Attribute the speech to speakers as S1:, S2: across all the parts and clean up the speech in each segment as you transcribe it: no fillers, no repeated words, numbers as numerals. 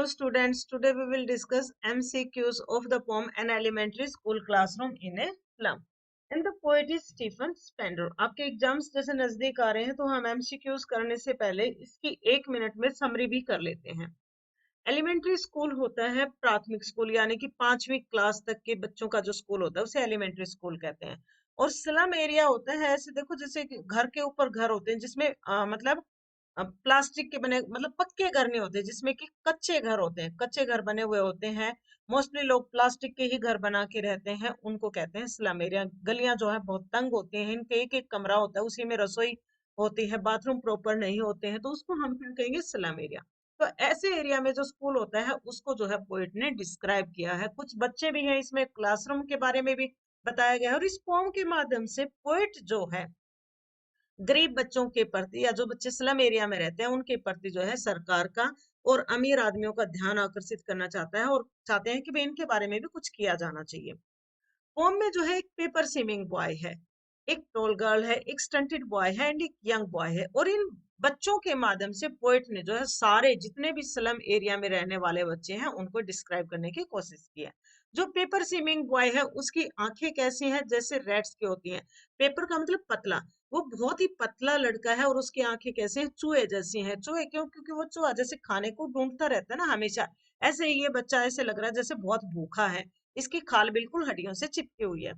S1: students, today we will discuss MCQs of the poem An Elementary School Classroom in a Slum. And the poet is Stephen Spender. आपके exams जैसे नजदीक आ रहे हैं तो हम MCQs करने से पहले इसकी 1 मिनट में समरी भी कर लेते हैं। एलिमेंट्री स्कूल होता है प्राथमिक स्कूल, यानी कि 5वीं क्लास तक के बच्चों का जो स्कूल होता है उसे एलिमेंट्री स्कूल कहते हैं। और स्लम एरिया होता है, ऐसे देखो जैसे कि घर के ऊपर घर होते हैं जिसमें मतलब प्लास्टिक के बने, मतलब पक्के घर नहीं होते, जिसमें कि कच्चे घर होते हैं, कच्चे घर बने हुए होते हैं। मोस्टली लोग प्लास्टिक के ही घर बना के रहते हैं, उनको कहते हैं स्लम एरिया। गलियां जो है बहुत तंग होती हैं, इनके एक एक कमरा होता है, उसी में रसोई होती है, बाथरूम प्रॉपर नहीं होते हैं, तो उसको हम क्या कहेंगे, स्लम एरिया। तो ऐसे एरिया में जो स्कूल होता है उसको जो है पोइट ने डिस्क्राइब किया है। कुछ बच्चे भी हैं इसमें, क्लासरूम के बारे में भी बताया गया है। और इस पोम के माध्यम से पोइट जो है गरीब बच्चों के प्रति, या जो बच्चे स्लम एरिया में रहते हैं उनके प्रति जो है सरकार का और अमीर आदमियों का ध्यान आकर्षित करना चाहता है, और चाहते हैं कि भाई इनके बारे में भी कुछ किया जाना चाहिए। पोम में जो है एक पेपर स्विमिंग बॉय है, एक टॉल गर्ल है, एक स्टंटेड बॉय है एंड एक यंग बॉय है। और इन बच्चों के माध्यम से पोएट ने जो है सारे जितने भी स्लम एरिया में रहने वाले बच्चे हैं उनको डिस्क्राइब करने की कोशिश की है। जो पेपर स्विमिंग बॉय है उसकी आंखें कैसी हैं, जैसे रेड्स की होती हैं। पेपर का मतलब पतला, वो बहुत ही पतला लड़का है। और उसकी आंखें कैसे हैं, चूहे जैसी हैं। चूहे क्यों? क्योंकि वो चूहा जैसे खाने को ढूंढता रहता है ना हमेशा, ऐसे ही ये बच्चा ऐसे लग रहा है जैसे बहुत भूखा है। इसकी खाल बिल्कुल हड्डियों से चिपकी हुई है।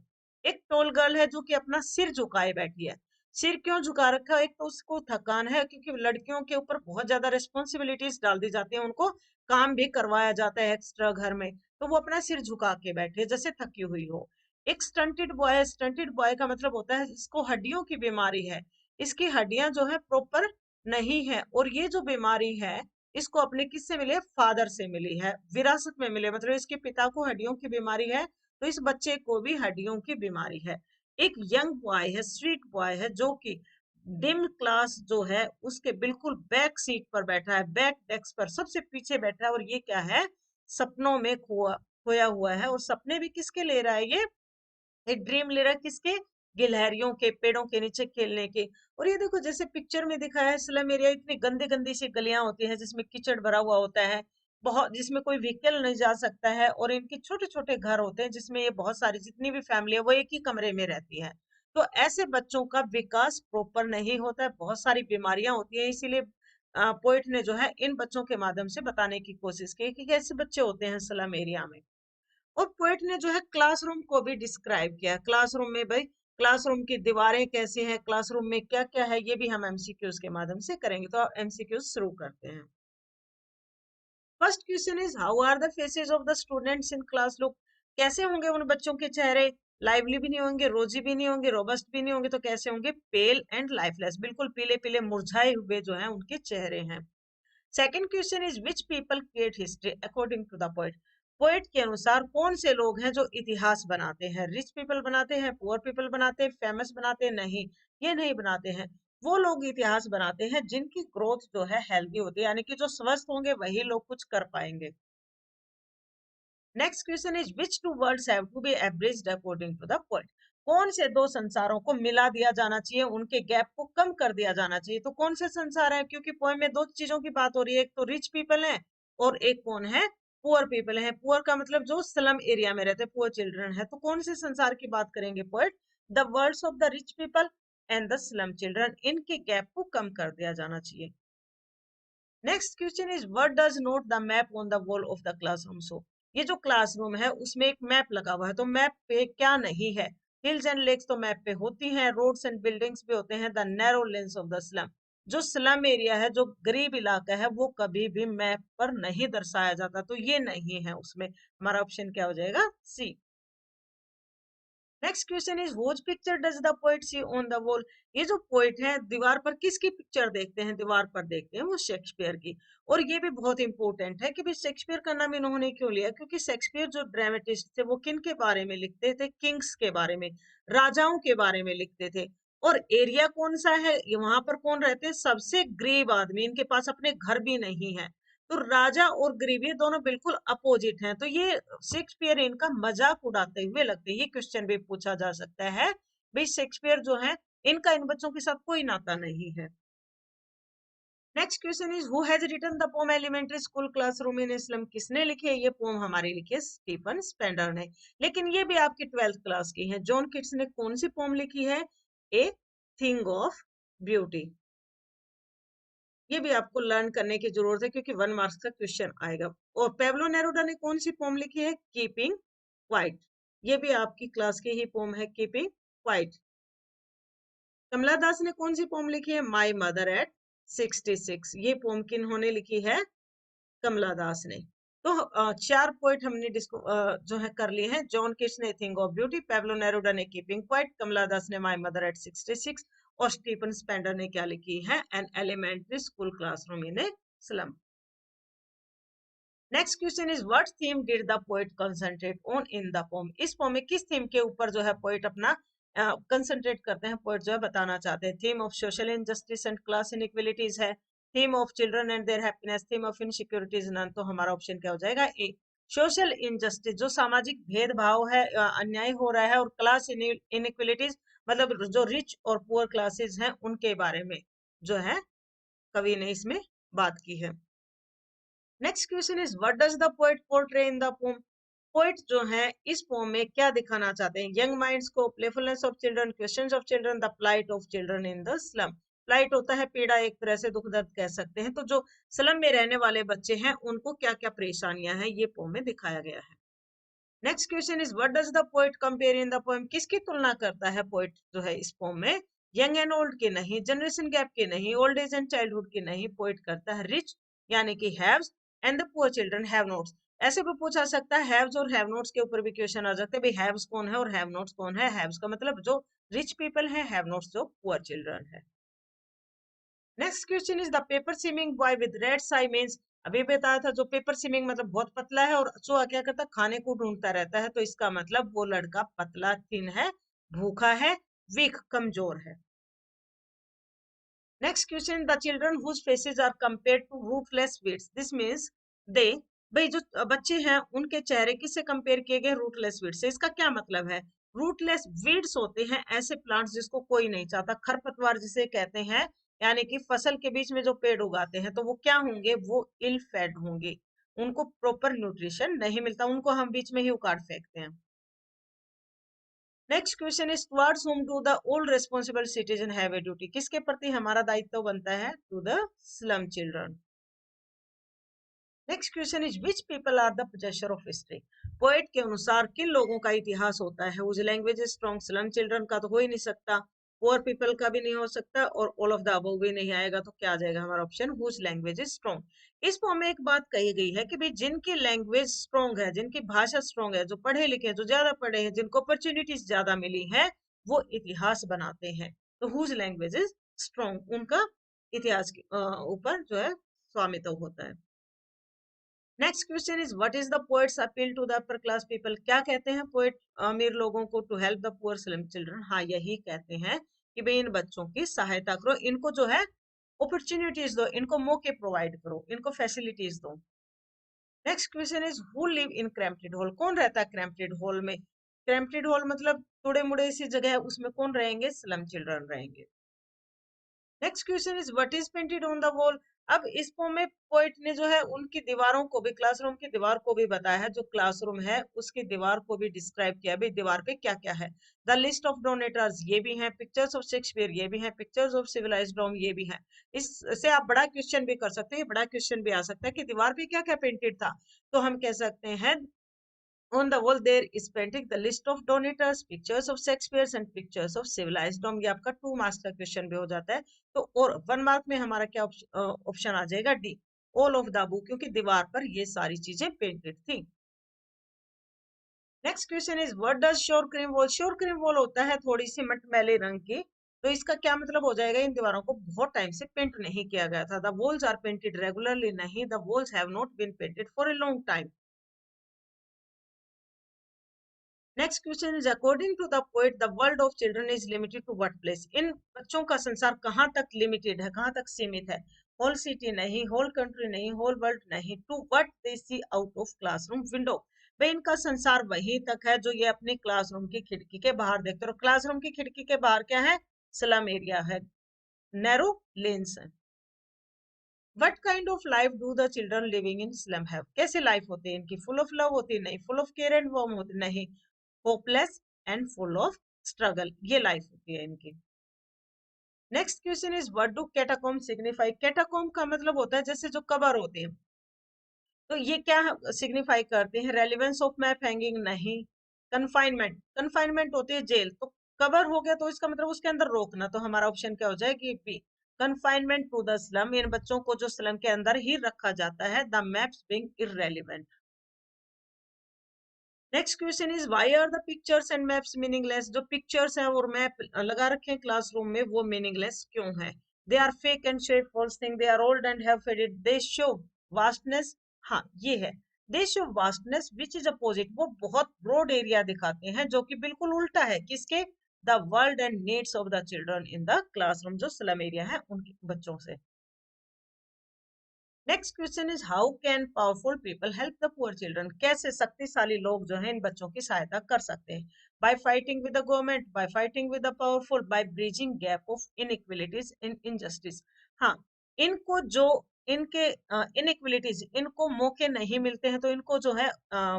S1: एक टोल गर्ल है जो कि अपना सिर झुकाए बैठी है। सिर क्यों झुका रखा है? एक तो उसको थकान है, क्योंकि लड़कियों के ऊपर बहुत ज्यादा रिस्पॉन्सिबिलिटीज डाल दी जाती है, उनको काम भी करवाया जाता है एक्स्ट्रा घर में, तो वो अपना सिर झुका के बैठे जैसे थकी हुई हो। एक स्टंटेड बॉय है। स्टंटेड बॉय का मतलब होता है इसको हड्डियों की बीमारी है, इसकी हड्डियां जो है प्रॉपर नहीं है। और ये जो बीमारी है इसको अपने किससे मिले? फादर से मिली है, विरासत में मिले, मतलब इसके पिता को हड्डियों की बीमारी है, तो इस बच्चे को भी हड्डियों की बीमारी है। एक यंग बॉय है, स्ट्रीट बॉय है, जो कि डिम क्लास जो है उसके बिल्कुल बैक सीट पर बैठा है, बैक डेस्क पर सबसे पीछे बैठा है। और ये क्या है? सपनों में खोया हुआ है। और सपने भी किसके ले रहा है? ये ड्रीम ले रहा है किसके? गिलहरियों के, पेड़ों के नीचे खेलने के। और ये देखो जैसे पिक्चर में दिखाया है, स्लम एरिया इतनी गंदी गंदी सी गलियां होती है जिसमें कीचड़ भरा हुआ होता है, बहुत, जिसमें कोई व्हीकल नहीं जा सकता है। और इनके छोटे छोटे घर होते हैं जिसमें ये बहुत सारी जितनी भी फैमिली है वो एक ही कमरे में रहती है। तो ऐसे बच्चों का विकास प्रॉपर नहीं होता है, बहुत सारी बीमारियां होती है। इसीलिए पोइट ने जो है इन बच्चों के माध्यम से बताने की कोशिश की कि कैसे बच्चे होते हैं स्लम एरिया में। और पोएट ने जो है क्लासरूम को भी डिस्क्राइब किया। क्लासरूम में भाई, क्लासरूम की दीवारें कैसी हैं, क्लासरूम में क्या क्या है, ये भी हम एमसीक्यूज के माध्यम से करेंगे। तो एमसीक्यूज शुरू करते हैं। First question is how are the faces of the students in class? Look, कैसे होंगे उन बच्चों के चेहरे? लाइवली भी नहीं होंगे, रोजी भी नहीं होंगे, रोबस्ट भी नहीं होंगे, तो कैसे होंगे? पेल एंड लाइफलेस, बिल्कुल पीले पीले मुरझाए हुए जो है उनके चेहरे हैं। Second question is which people create history according to the poet? Poet के अनुसार कौन से लोग हैं जो इतिहास बनाते हैं? रिच पीपल बनाते हैं, पुअर पीपल बनाते हैं, फेमस बनाते हैं? नहीं, ये नहीं बनाते हैं। वो लोग इतिहास बनाते हैं जिनकी ग्रोथ जो है हेल्दी होती है, यानी कि जो स्वस्थ होंगे वही लोग कुछ कर पाएंगे। Next question is which two words have to be abridged according to the poet? कौन से दो संसारों को मिला दिया जाना चाहिए, उनके गैप को कम कर दिया जाना चाहिए? तो कौन से संसार है? क्योंकि पोएम में दो चीजों की बात हो रही है, एक तो रिच पीपल है और एक कौन है? पुअर पीपल है। पुअर का मतलब जो स्लम एरिया में रहते, पुअर चिल्ड्रन है। तो कौन से संसार की बात करेंगे poet? The words of the rich people and the slum children, इनके गैप को कम कर दिया जाना चाहिए। Next question is what does note the map on the wall of the classroom? So ये जो क्लासरूम है उसमें एक मैप लगा हुआ है, तो मैप पे क्या नहीं है? हिल्स एंड लेक्स तो मैप पे होती हैं, रोड्स एंड बिल्डिंग्स भी होते हैं। The narrow lens of the slum, जो स्लम एरिया है, जो गरीब इलाका है, वो कभी भी मैप पर नहीं दर्शाया जाता, तो ये नहीं है उसमें। हमारा ऑप्शन क्या हो जाएगा? C. Next question is which picture does the poet see on the wall? ये जो पोएट है दीवार पर किसकी पिक्चर देखते हैं? दीवार पर देखते हैं वो शेक्सपियर की। और ये भी बहुत इंपॉर्टेंट है कि भी शेक्सपियर का नाम इन्होंने क्यों लिया, क्योंकि शेक्सपियर जो ड्रामेटिस्ट थे वो किन के बारे में लिखते थे? किंग्स के बारे में, राजाओं के बारे में लिखते थे। और एरिया कौन सा है? वहां पर कौन रहते हैं? सबसे गरीब आदमी, इनके पास अपने घर भी नहीं है। तो राजा और गरीब ये दोनों बिल्कुल अपोजिट हैं, तो ये शेक्सपियर इनका मजाक उड़ाते हुए लगते हैं। ये क्वेश्चन भी पूछा जा सकता है, भाई शेक्सपियर जो है इनका इन बच्चों के साथ कोई नाता नहीं है। Next question is who has written the poem elementary school classroom in a slum, किसने लिखी है ये पोम? हमारी लिखी है स्टीफन स्पेंडर ने। लेकिन ये भी आपकी 12th क्लास की है। जॉन किट्स ने कौन सी पोम लिखी है? A thing of beauty. ये भी आपको लर्न करने की जरूरत है क्योंकि 1 मार्क्स का क्वेश्चन आएगा। और पेब्लो नेरूदा ने कौन सी पोम लिखी है? Keeping quiet. ये भी आपकी क्लास की ही पोम है, कीपिंग क्वाइट। कमला दास ने कौन सी पोम लिखी है? My mother eight 66। ये पोम किन्होंने लिखी है? कमला दास ने। तो 4 पॉइंट हमने जो है कर लिए हैं। जॉन किट्स ने थिंग ऑफ ब्यूटी, पेब्लो नेरूडा ने कीपिंग क्वाइट, कमला दास ने माय मदर एट 66 और स्टीफन स्पेंडर ने क्या लिखी है? An elementary school classroom in a slum. Next question is what theme did the poet concentrate on in the poem? इस poem में किस थीम के ऊपर जो है पोएट अपना कंसंट्रेट करते हैं, पोएट जो है बताना चाहते हैं। Theme of social injustice and class inequalities है, theme of children and their happiness, theme of insecurities none. तो हमारा ऑप्शन क्या हो जाएगा? ए। सोशल इनजस्टिस, जो सामाजिक भेदभाव है, अन्याय हो रहा है, और क्लास इनइक्वालिटीज मतलब जो रिच और पुअर क्लासेस हैं उनके बारे में जो है कवि ने इसमें बात की है। Next question is what does the poet portray in the poem? Poet जो है इस पोम में क्या दिखाना चाहते हैं? यंग माइंड्स को, playfulness of children, questions of children, the plight of children in the slum. Plight होता है पीड़ा, एक तरह से दुख दर्द कह सकते हैं। तो जो स्लम में रहने वाले बच्चे हैं उनको क्या क्या परेशानियां हैं ये पोम में दिखाया गया है। Next question is what does the poet compare in the poem? किसकी तुलना करता है पोएट जो है इस पोम में? यंग एंड ओल्ड के नहीं, जनरेशन गैप के नहीं, ओल्ड एज एंड चाइल्डहुड के नहीं। पोएट करता है रिच यानी कि haves and the poor children have nots. ऐसे भी पूछा सकता है हैव्स और हैव नॉट्स के ऊपर भी क्वेश्चन आ सकते हैं। भाई हैव्स कौन है और हैव नॉट्स कौन है? हैव्स का मतलब जो रिच पीपल है, हैव नॉट्स जो पुअर चिल्ड्रन है। Next question is the paper swimming boy with red Sai means. अभी बताया था जो पेपर स्विमिंग मतलब बहुत पतला है और चूहा क्या करता है? खाने को ढूंढता रहता है। तो इसका मतलब वो लड़का पतला, थिन है, भूखा है, वीक, कमजोर है। Next question the children whose faces are compared to rootless weeds, this means they. भाई जो बच्चे हैं उनके चेहरे किससे कंपेयर किए गए? रूटलेस वीड्स से। इसका क्या मतलब है? रूटलेस वीड्स होते हैं ऐसे प्लांट्स जिसको कोई नहीं चाहता, खरपतवार जिसे कहते हैं। यानी कि फसल के बीच में जो पेड़ उगाते हैं तो वो क्या होंगे? वो इल फेड होंगे, उनको प्रॉपर न्यूट्रिशन नहीं मिलता, उनको हम बीच में ही उखाड़ फेंकते हैं। Next question is towards whom do the all responsible citizen have a duty? किसके प्रति हमारा दायित्व बनता है? To the slum children. Next question is which people are the possessor of history? Poet के अनुसार किन लोगों का इतिहास होता है? Whose language is strong, slum children का तो हो ही नहीं सकता, पुअर पीपल का भी नहीं हो सकता, और ऑल ऑफ द अबव भी नहीं आएगा। तो क्या आ जाएगा हमारा option? Whose language is strong. इस फॉर्म में एक बात कही गई है कि भाई जिनकी लैंग्वेज स्ट्रॉन्ग है, जिनकी भाषा स्ट्रॉन्ग है, जो पढ़े लिखे हैं, जो ज्यादा पढ़े हैं, जिनको अपॉर्चुनिटीज ज्यादा मिली है, वो इतिहास बनाते हैं। तो हुज लैंग्वेज इज स्ट्रॉन्ग, उनका इतिहास के ऊपर जो है स्वामित्व होता है। Next question is what is the poet's appeal to the upper class people? क्या कहते हैं पोएट अमीर लोगों को? To help the poor slim children. हाँ, यही कहते हैं कि भाई इन बच्चों की सहायता करो, इनको जो है अपॉर्चुनिटीज दो, इनको मौके प्रोवाइड करो, इनको फैसिलिटीज दो। Next question is who live in cramped hall? कौन रहता है क्रैम्प्टेड हॉल में? क्रैम्प्टेड हॉल मतलब थोड़े मुड़े सी जगह है, उसमें कौन रहेंगे? स्लम चिल्ड्रन रहेंगे। Next question is what is painted on the wall? अब इस पोम में पोइट ने जो है उनकी दीवारों को भी, क्लासरूम की दीवार को भी बताया है। जो क्लासरूम है उसकी दीवार को भी डिस्क्राइब किया है, दीवार पे क्या क्या है। द लिस्ट ऑफ डोनेटर्स ये भी है, पिक्चर्स ऑफ शेक्सपियर ये भी है, पिक्चर्स ऑफ सिविलाइज्ड रोम ये भी है। इससे आप बड़ा क्वेश्चन भी कर सकते हैं, बड़ा क्वेश्चन भी आ सकता है कि दीवार पे क्या क्या पेंटेड था। तो हम कह सकते हैं on the wall there is painting the list of donators, pictures of Shakespeare and pictures of civilized Rome। ये आपका 2 मार्क्स का क्वेश्चन भी हो जाता है। तो और 1 मार्क में हमारा क्या ऑप्शन आ जाएगा? D, all of the book, क्योंकि दीवार पर ये सारी चीजें पेंटेड थी। Next question is what does sure cream wall? Sure cream wall होता है थोड़ी सी मटमैले रंग की। तो इसका क्या मतलब हो जाएगा? इन दीवारों को बहुत टाइम से पेंट नहीं किया गया था। The walls are painted regularly, नहीं, the walls have not been painted for a long time. Next question is according to the poet the world of children is limited to what place? इन बच्चों का संसार कहाँ तक limited है, कहाँ तक सीमित है? होल सिटी नहीं, होल कंट्री नहीं, होल वर्ल्ड नहीं, to what they see out of classroom window. भाई इनका संसार वहीं तक है जो ये अपनी क्लासरूम की खिड़की के बाहर देखते हो। क्लासरूम की खिड़की के बाहर क्या है? स्लम एरिया है, नैरो लेन्स है। What kind of life do the children living in slum have? कैसे लाइफ होती है इनकी? फुल ऑफ लव होती है? नहीं. Full of care and warm होती? नहीं. Hopeless and full of struggle, ये लाइफ होती है इनकी. Next question is what do catacomb signify? Catacomb का मतलब होता है जैसे जो कबर होते हैं, तो ये क्या सिग्निफाई करते हैं? Relevance of map hanging? नहीं. कन्फाइनमेंट? कन्फाइनमेंट होती है जेल, तो कवर हो गया तो इसका मतलब उसके अंदर रोकना, तो हमारा ऑप्शन क्या हो जाएगी? B. Confinement to the slum, इन बच्चों को जो स्लम के अंदर ही रखा जाता है. The maps being irrelevant. Next question is why are the pictures and maps meaningless? जो पिक्चर्स हैं और मैप लगा रखे हैं क्लासरूम में, वो मीनिंगलेस क्यों है? They are fake and shed false thing, they are old and have faded, they show vastness. हाँ, ये है. They show vastness which is opposite, वो बहुत ब्रॉड एरिया दिखाते हैं, जो कि बिल्कुल उल्टा है किसके? The world and needs of the children in the classroom, जो स्लम एरिया है उनके बच्चों से. Next question is how can powerful people help the poor children? कैसे शक्तिशाली लोग जो है इन बच्चों की सहायता कर सकते हैं? By fighting with the government, by fighting with the powerful, by bridging gap of inequalities in injustice. हाँ, इनको जो इनके इनइक्वलिटीज, इनको मौके नहीं मिलते हैं, तो इनको जो है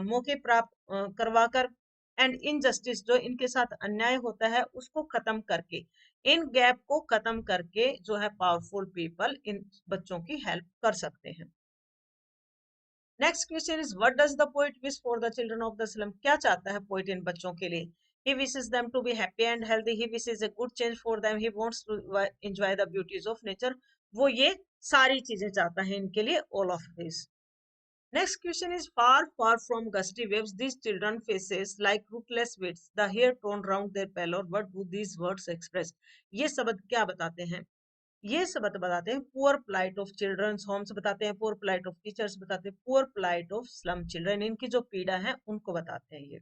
S1: मौके प्राप्त करवाकर, एंड इनजस्टिस, जो इनके साथ अन्याय होता है, उसको खत्म करके, इन गैप को खत्म करके जो है पावरफुल पीपल इन बच्चों की हेल्प कर सकते हैं. Next question is what does the poet wish for the children of the slum? क्या चाहता है पोएट इन बच्चों के लिए? He wishes them to be happy and healthy, he wishes a good change for them, he wants to enjoy the beauties of nature. वो ये सारी चीजें चाहता है इनके लिए, all of this. Next question is far, far from gusty waves, these children faces like rootless weights, the hair torn round their pallor. What do these words express? ये शब्द क्या बताते हैं? ये शब्द बताते हैं poor plight of childrens homes, बताते हैं पुअर प्लाइट ऑफ टीचर्स, बताते हैं poor plight of slum children, इनकी जो पीड़ा है उनको बताते हैं ये.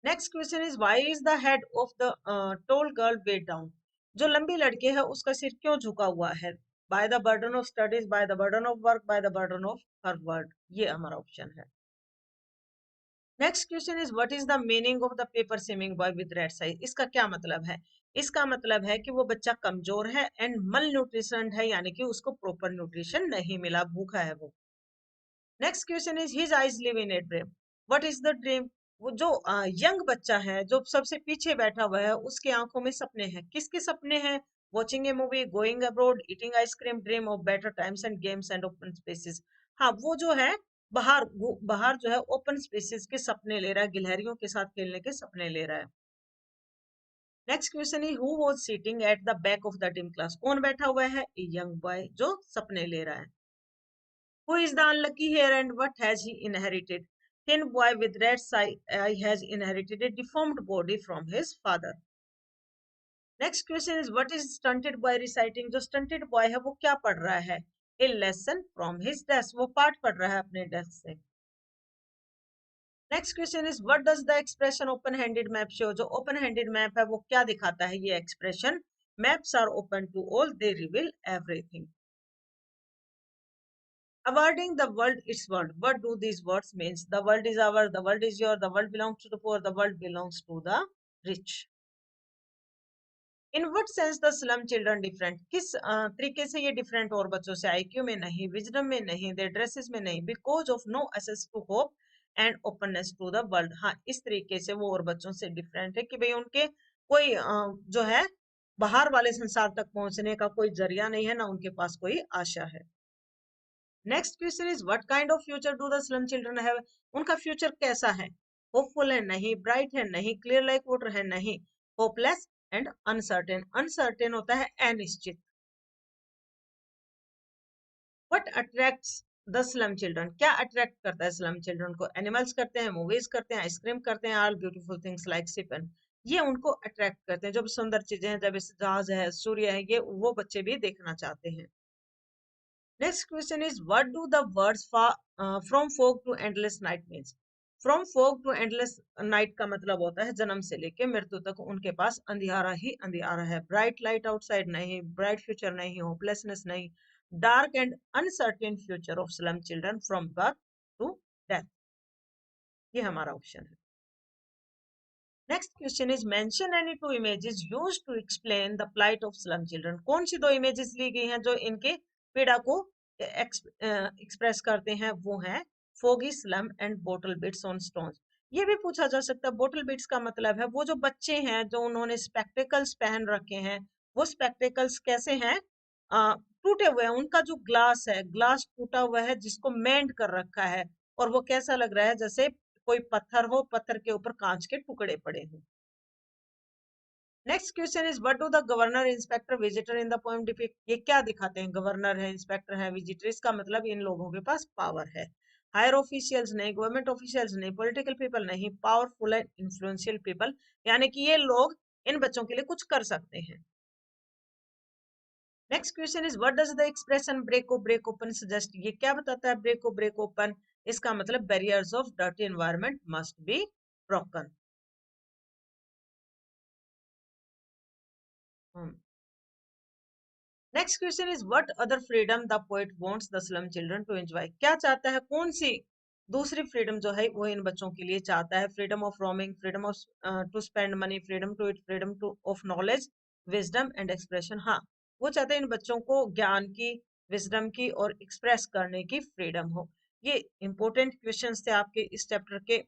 S1: Next question is why is the head of the tall girl weighed down? जो लंबी लड़की है उसका सिर क्यों झुका हुआ है? By the burden of studies, by the burden of work, by the burden of her word, ये हमारा ऑप्शन है. Next question is what is the meaning of the paper swimming boy with red size? इसका क्या मतलब है? इसका मतलब है कि वो बच्चा कमजोर है एंड मल न्यूट्रिशन है, यानी कि उसको प्रॉपर न्यूट्रिशन नहीं मिला, भूखा है वो. Next question is his eyes live in a dream. What is the dream? वो जो यंग बच्चा है जो सबसे पीछे बैठा हुआ है, उसके आंखों में सपने हैं. किसके सपने हैं? Watching A movie, going abroad, eating ice cream, dream of better times and games and open spaces. हाँ, वो जो है बाहर, वो बाहर जो है ओपन स्पेसेस के सपने ले रहा है, गिलहरियों के साथ खेलने के सपने ले रहा है. Next question is who was sitting at the back of the team class? कौन बैठा हुआ है? यंग बॉय जो सपने ले रहा है. Who is the unlucky here and what has he inherited? Thin boy with red eye has inherited a deformed body from his father. Next question is what is stunted boy reciting? जो stunted boy है वो क्या पढ़ रहा है? A lesson from his desk. वो पाठ पढ़ रहा है अपने desk से. Next question is what does the expression open-handed map show? जो open-handed map है वो क्या दिखाता है ये expression? Maps are open to all, they reveal everything. Awarding the world its world. What do these words means? The world is ours, the world is yours, the world belongs to the poor, the world belongs to the rich. In what sense the slum children different? किस तरीके से ये different और बच्चों से? IQ में नहीं, wisdom में नहीं, their dresses में नहीं, because of no access to hope and openness to the world. हाँ, इस तरीके से वो और बच्चों से different है कि भाई उनके कोई जो है बाहर वाले संसार तक पहुंचने का कोई जरिया नहीं है, ना उनके पास कोई आशा है. Next question is what kind of future do the slum children have? उनका फ्यूचर कैसा है? होपफुल है? नहीं. ब्राइट है? नहीं. क्लियर लाइक वाटर है? नहीं. Hopeless and uncertain. अनसर्टेन होता है अनिश्चित. What attracts the slum children? क्या अट्रैक्ट करता है स्लम चिल्ड्रन को? एनिमल्स करते हैं, मूवीज करते हैं, आइसक्रीम करते हैं, ऑल ब्यूटीफुल थिंग्स लाइक सिपन. ये उनको अट्रैक्ट करते हैं. जो भी सुंदर चीजें हैं, जब जहाज है, सूर्य है, ये वो बच्चे भी देखना चाहते हैं. Next question is what do the words from fog to endless night means? From fog to endless night का मतलब होता है जन्म से लेके मृत्यु तक उनके पास अंधियारा ही अंधियारा है. ब्राइट लाइट आउटसाइड नहीं, ब्राइट फ्यूचर नहीं, होपलेसनेस नहीं. Dark and uncertain future of slum children from birth to death. ये हमारा ऑप्शन है. Next question is mention any two images used to explain the plight of slum children. कौन सी दो images ली गई हैं जो इनके पीड़ा को एक्सप्रेस करते हैं वो है foggy slum and bottle beads on stones. ये भी पूछा जा सकता है, बोटल बिट्स का मतलब है वो जो बच्चे हैं जो उन्होंने स्पेक्टिकल्स पहन रखे हैं, वो स्पेक्टिकल्स कैसे हैं, टूटे हुए हैं, उनका जो ग्लास है, ग्लास टूटा हुआ है जिसको मेंड कर रखा है, और वो कैसा लग रहा है जैसे कोई पत्थर हो, पत्थर के ऊपर कांच के टुकड़े पड़े हों। Next question is what do the governor inspector visitor in the poem depict. ये क्या दिखाते हैं, गवर्नर है, इंस्पेक्टर है, विजिटर, इसका मतलब इन लोगों के पास पावर है। हायर ऑफिशियल्स नहीं, गवर्नमेंट ऑफिशियल्स नहीं, पॉलिटिकल पीपल नहीं, पावरफुल एंड इन्फ्लुएंशियल पीपल, यानी कि ये लोग इन बच्चों के लिए कुछ कर सकते हैं। Next question is what does the expression break open suggest. ये क्या बताता है ब्रेक ओपन, इसका मतलब barriers of dirty environment must be broken. Next question is what other freedom the poet wants the slum children to enjoy. क्या चाहता है, कौन सी दूसरी फ्रीडम जो है वो इन बच्चों के लिए चाहता है। Freedom of roaming, freedom of to spend money, freedom to eat, freedom to of knowledge, wisdom and expression. हाँ, वो चाहते हैं इन बच्चों को ज्ञान की, विजडम की और एक्सप्रेस करने की फ्रीडम हो। ये इंपॉर्टेंट क्वेश्चंस थे आपके इस चैप्टर के।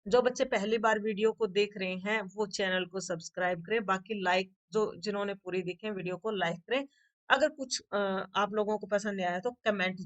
S1: जो बच्चे पहली बार वीडियो को देख रहे हैं वो चैनल को सब्सक्राइब करें, बाकी लाइक, जो जिन्होंने पूरी देखे वीडियो को लाइक करें। अगर कुछ आप लोगों को पसंद नहीं आया तो कमेंट